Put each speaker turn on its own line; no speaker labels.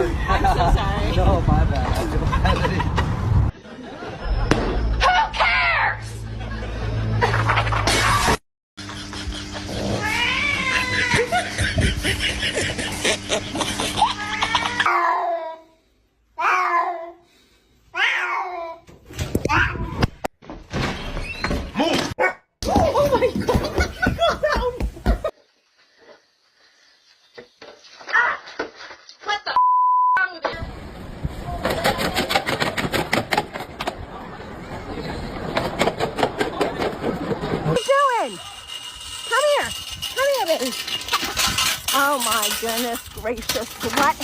I'm so sorry.
No, my bad.
Oh my god. What the wrong with you?
What are you doing? Come here. Come here, baby. Oh my goodness gracious. What?